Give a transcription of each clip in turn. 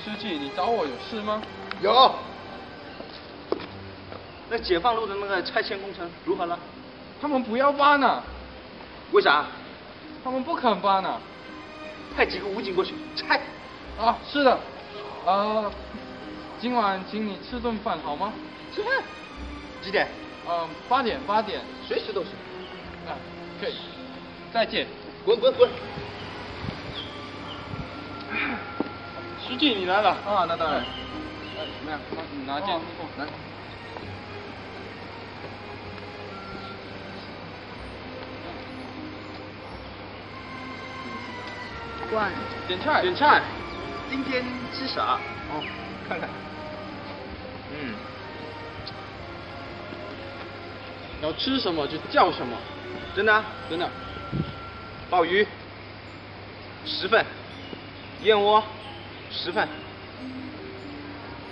书记，你找我有事吗？有。那解放路的那个拆迁工程如何了？他们不要搬呢。为啥？他们不肯搬呢。派几个武警过去拆。啊，是的。今晚请你吃顿饭好吗？吃饭。几点？8点。随时都行。啊，可以。再见。滚！书记，你来了。啊，那当然。怎么样？你拿件来。管点菜。今天吃啥？哦，看看。要吃什么就叫什么。真的啊？真的。鲍鱼10份，燕窝10份，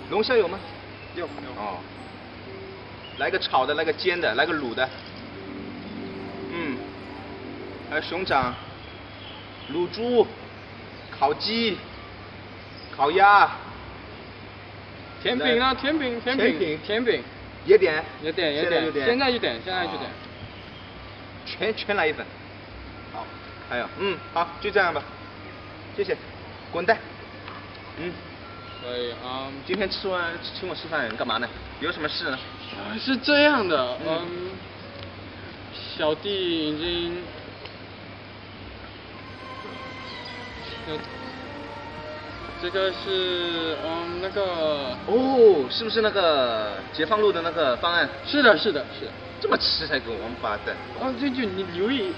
龙虾有吗？有。哦。来个炒的，来个煎的，来个卤的。还有熊掌、卤猪、烤鸡、烤鸭。甜品呢？甜品。也点。现在就点。全来1份。好。还有，好，就这样吧。谢谢。滚蛋。所以今天请我吃饭干嘛呢？有什么事呢？是这样的，小弟已经，这个是那个。哦，是不是那个解放路的那个方案？是的。这么迟才给我王八蛋。就你留意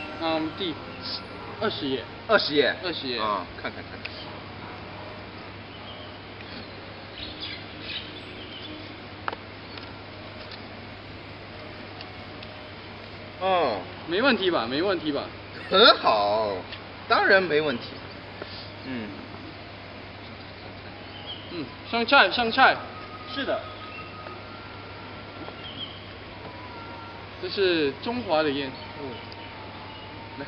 第20页。20页。啊，看。哦，没问题吧？很好，当然没问题。上菜。是的。这是中华的烟。来。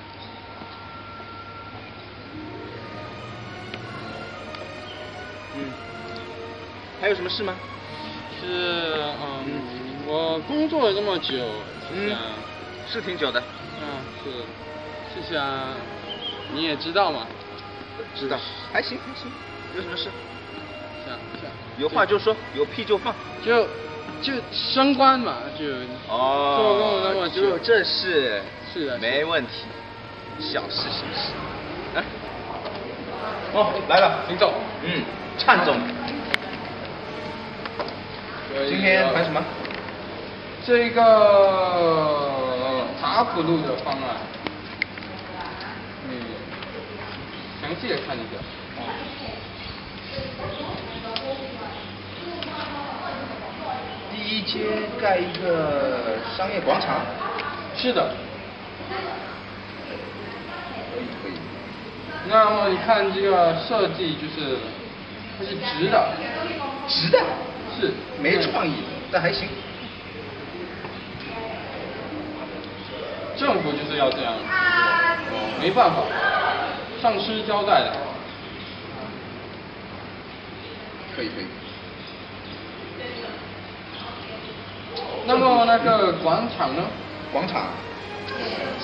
还有什么事吗？是我工作了这么久，是挺久的。是想你也知道嘛。知道。还行。有什么事？想有话就说，有屁就放。就升官嘛，就做工那么久。就这事。是的。没问题，小事。来。来了，林总。灿总。今天谈什么？这个塔普路的方案，详细的看一下。第1街盖一个商业广场。是的。可以。那么你看这个设计，就是它是直的。直的。是。没创意，但还行。政府就是要这样，没办法，上司交代的。可以。那么那个广场呢？广场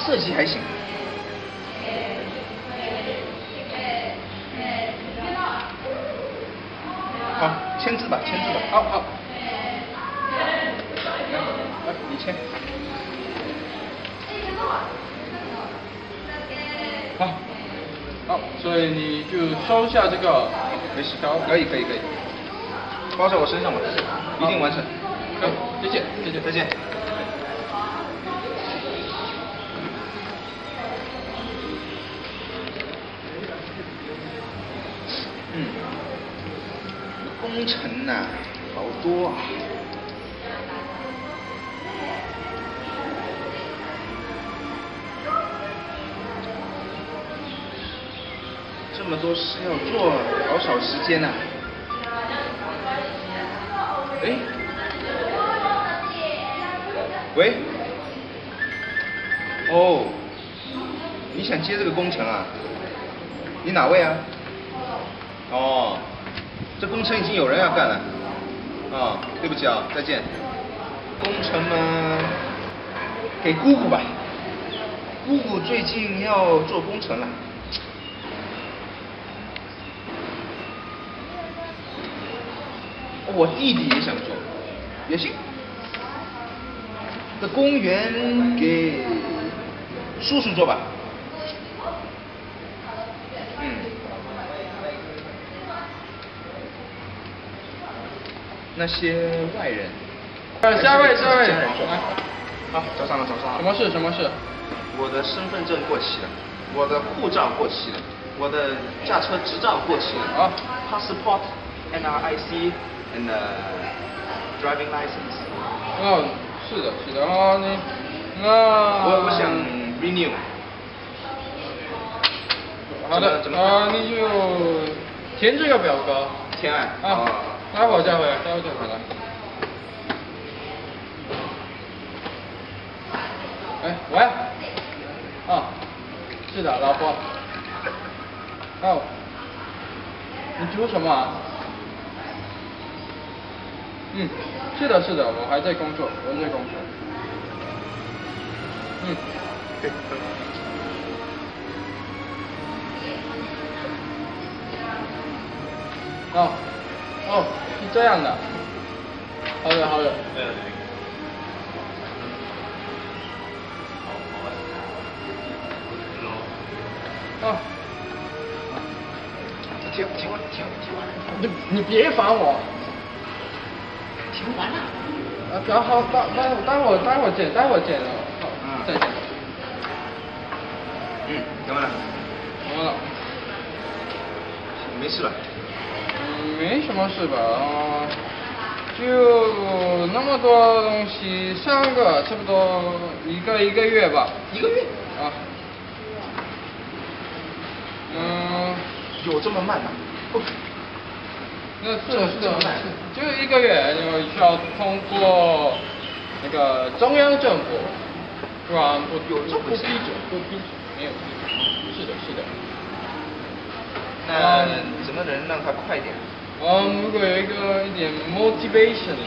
设计还行。好，签字吧。好。来，你签。好，所以你就收下这个。没事，可以。包在我身上吧，一定完成。好，谢谢。再见。工程呐，好多啊。这么多事要做，好少时间呐。喂。哦，你想接这个工程啊？你哪位啊？哦，这工程已经有人要干了。啊，对不起啊，再见。工程嘛，给姑姑吧。姑姑最近要做工程了。我弟弟也想做，也行。这公园给叔叔做吧。那些外人。下一位。好，找上了。什么事？我的身份证过期了，我的护照过期了，我的驾车执照过期了。啊 Passport, NRIC and driving license。哦，是的。啊，我想 renew。好的。你就填这个表格。填啊。待会儿再回来。哎，喂。是的，老婆。哦。你煮什么啊？是的，我还在工作。对。是这样的。好的。填完了。你别烦我。填完了。好，待会儿见。好，再见。填完了。没事吧？没什么事吧？就那么多东西，3个，差不多一个月吧。1个月？有这么慢吗？那是就1个月，就需要通过那个中央政府，不然不批准，没有批准。是的。那怎么能让它快点？如果有一点 motivation。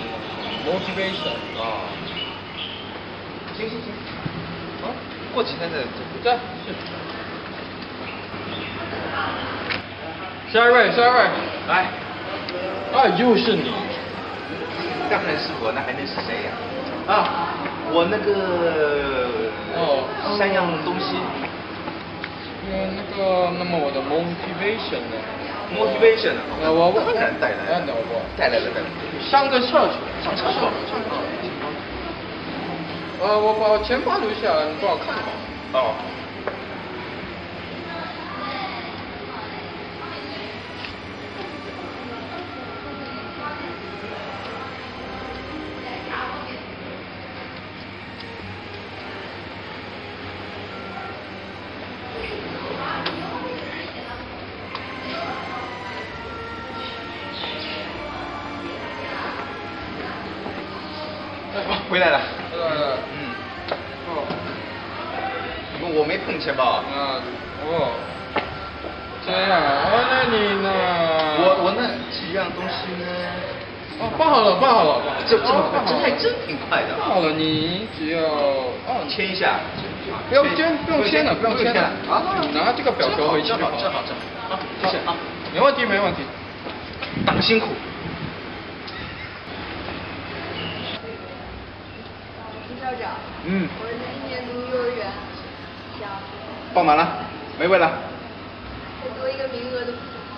行。过几天再。是。下一位。来。又是你。当然是我，那还能是谁呀？我那个3样东西。那么我的 motivation 呢？我当然带来了。带来了。上厕所。我把钱包留下来，你帮我看看。回来了。我没碰钱包。这样那你呢？我那几样东西呢？办好了。这么快？这还真挺快的。办好了，你只要签一下。不用签了。拿这个表格回去。正好。好，谢谢。没问题。党辛苦。校长。我儿子今年读幼儿园，想报满了，没位了。再多一个名额的不行吗？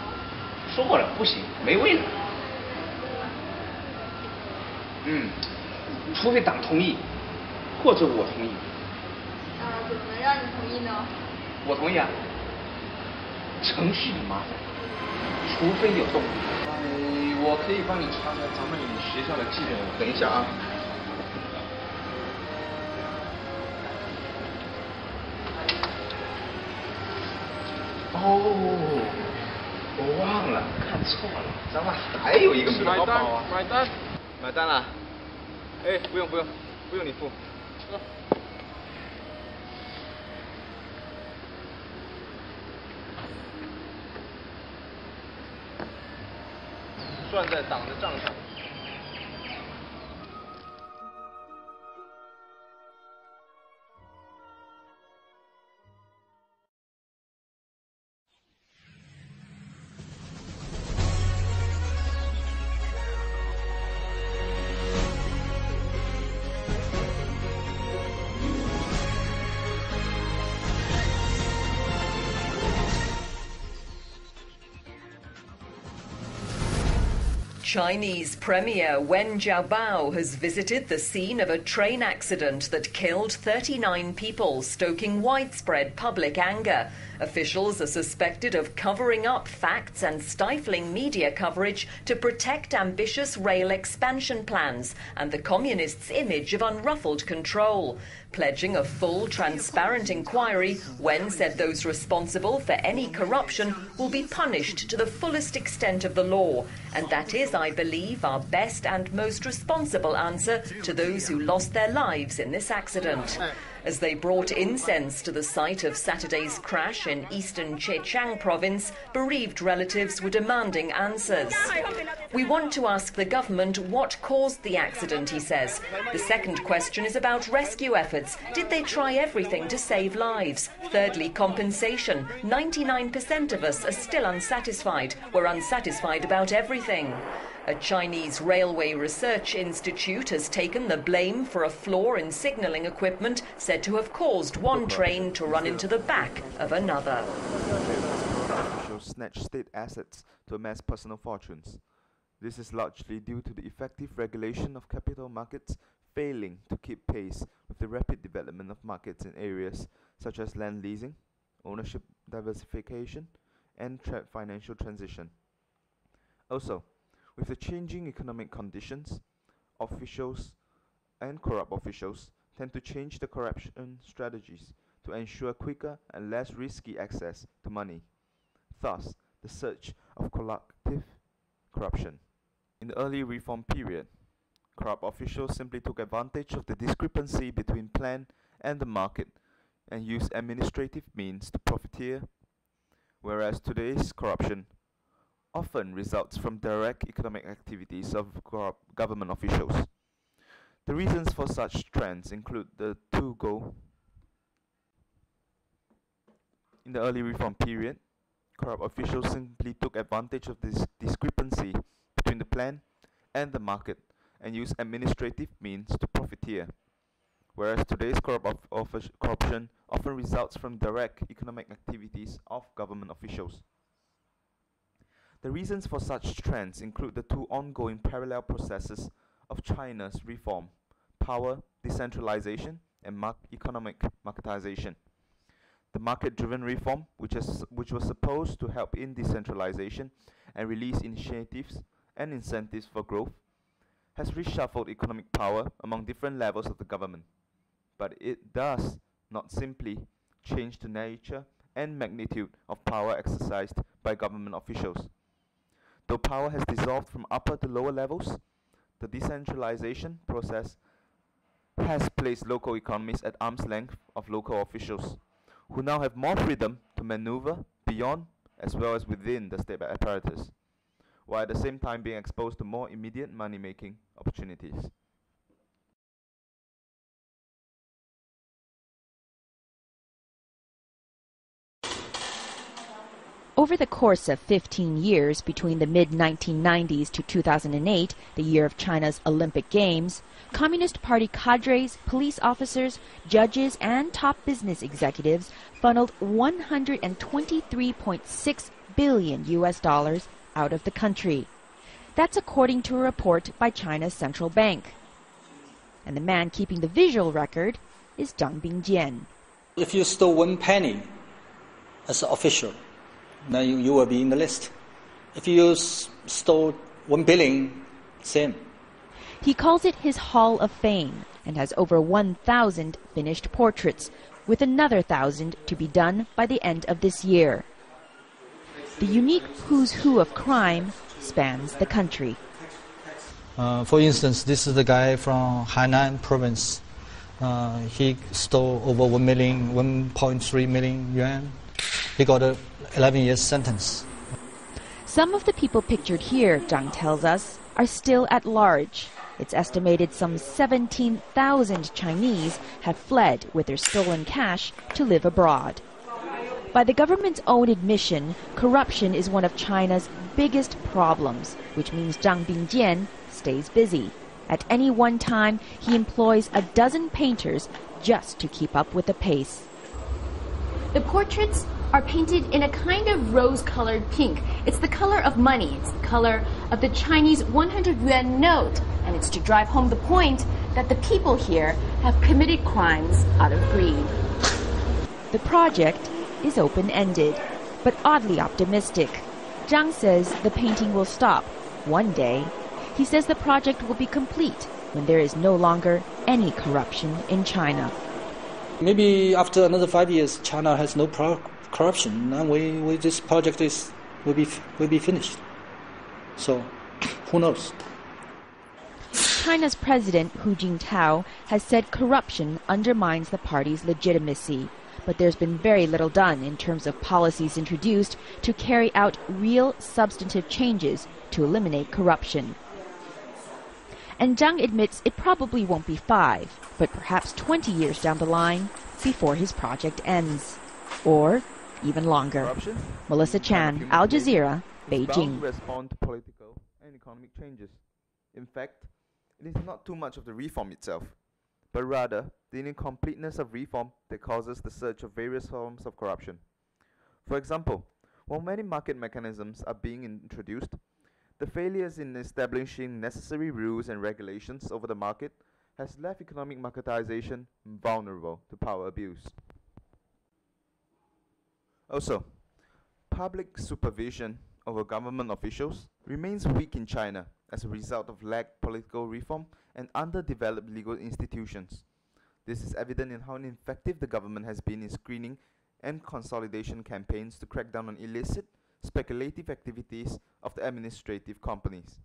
说过了，不行，没位了。除非党同意，或者我同意。那怎么能让你同意呢？我同意啊。程序很麻烦，除非有动力。我可以帮你查查咱们学校的记录。等一下啊。我忘了，看错了，咱们还有一个名额。买单了。不用你付。算在党的账上。Chinese Premier Wen Jiabao has visited the scene of a train accident that killed 39 people, stoking widespread public anger. Officials are suspected of covering up facts and stifling media coverage to protect ambitious rail expansion plans and the communists' image of unruffled control. Pledging a full, transparent inquiry, Wen said those responsible for any corruption will be punished to the fullest extent of the law. And that is, I believe, our best and most responsible answer to those who lost their lives in this accident. As they brought incense to the site of Saturday's crash in eastern Zhejiang province, bereaved relatives were demanding answers. We want to ask the government what caused the accident, he says. The second question is about rescue efforts. Did they try everything to save lives? Thirdly, compensation. 99% of us are still unsatisfied. We're unsatisfied about everything. A Chinese railway research institute has taken the blame for a flaw in signalling equipment said to have caused one train to run into the back of another. Officials snatch state assets to amass personal fortunes. This is largely due to the effective regulation of capital markets failing to keep pace with the rapid development of markets in areas such as land leasing, ownership diversification, and financial transition. Also, with the changing economic conditions, officials and corrupt officials tend to change the corruption strategies to ensure quicker and less risky access to money. Thus, the surge of collective corruption. In the early reform period, corrupt officials simply took advantage of the discrepancy between plan and the market and used administrative means to profiteer, whereas today's corruption often results from direct economic activities of government officials. The reasons for such trends include the two-go. In the early reform period, corrupt officials simply took advantage of this discrepancy between the plan and the market and used administrative means to profiteer, whereas today's corruption often results from direct economic activities of government officials. The reasons for such trends include the two ongoing parallel processes of China's reform: power decentralization and economic marketization. The market-driven reform, which was supposed to help in decentralization and release initiatives and incentives for growth, has reshuffled economic power among different levels of the government. But it does not simply change the nature and magnitude of power exercised by government officials. Though power has dissolved from upper to lower levels, the decentralization process has placed local economies at arm's length of local officials, who now have more freedom to maneuver beyond as well as within the state apparatus, while at the same time being exposed to more immediate money-making opportunities. Over the course of 15 years between the mid-1990s to 2008, the year of China's Olympic Games, Communist Party cadres, police officers, judges, and top business executives funneled $123.6 billion out of the country. That's according to a report by China's central bank. And the man keeping the visual record is Zhang Bingjian. If you stole 1 penny as an official, now you will be in the list. If you stole 1 billion, same. He calls it his Hall of Fame and has over 1,000 finished portraits, with another 1,000 to be done by the end of this year. The unique who's who of crime spans the country. For instance, this is the guy from Hainan province. He stole over 1.3 million yuan. He got a 11 years sentence. Some of the people pictured here, Zhang tells us, are still at large. It's estimated some 17,000 Chinese have fled with their stolen cash to live abroad. By the government's own admission, corruption is one of China's biggest problems, which means Zhang Bingjian stays busy. At any one time, he employs a dozen painters just to keep up with the pace. The portraits are painted in a kind of rose-colored pink. It's the color of money. It's the color of the Chinese 100 yuan note. And it's to drive home the point that the people here have committed crimes out of greed. The project is open-ended, but oddly optimistic. Zhang says the painting will stop one day. He says the project will be complete when there is no longer any corruption in China. Maybe after another 5 years, China has no corruption, and this project will be finished. So, who knows? China's President Hu Jintao has said corruption undermines the party's legitimacy, but there's been very little done in terms of policies introduced to carry out real substantive changes to eliminate corruption. And Zhang admits it probably won't be 5, but perhaps 20 years down the line before his project ends. Or even longer. Corruption? Melissa Chan, Al Jazeera, Beijing. Bound to respond to political and economic changes. In fact, it is not too much of the reform itself, but rather the incompleteness of reform that causes the surge of various forms of corruption. For example, while many market mechanisms are being introduced, the failures in establishing necessary rules and regulations over the market has left economic marketization vulnerable to power abuse. Also, public supervision over government officials remains weak in China as a result of lack political reform and underdeveloped legal institutions. This is evident in how ineffective the government has been in screening and consolidation campaigns to crack down on illicit, speculative activities of the administrative companies.